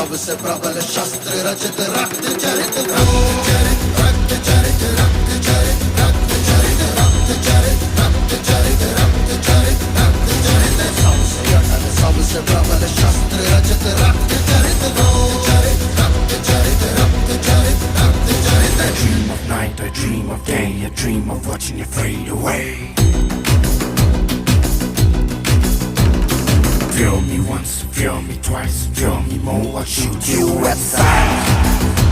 सबसे प्रबल शस्त्र रचित रक्त चरित रक्त चरित रक्त चरित रक्त चरित रक्त चरित रक्त चरित रक्त चरित रक्त चरित रक्त चरित सबसे अटल सबसे प्रबल शस्त्र रचित रक्त चरित रक्त चरित रक्त चरित रक्त चरित रक्त चरित I dream of night, I dream of day, I dream of watching you fade away. Feel me once, feel me twice, feel me more, I'll shoot you at sight.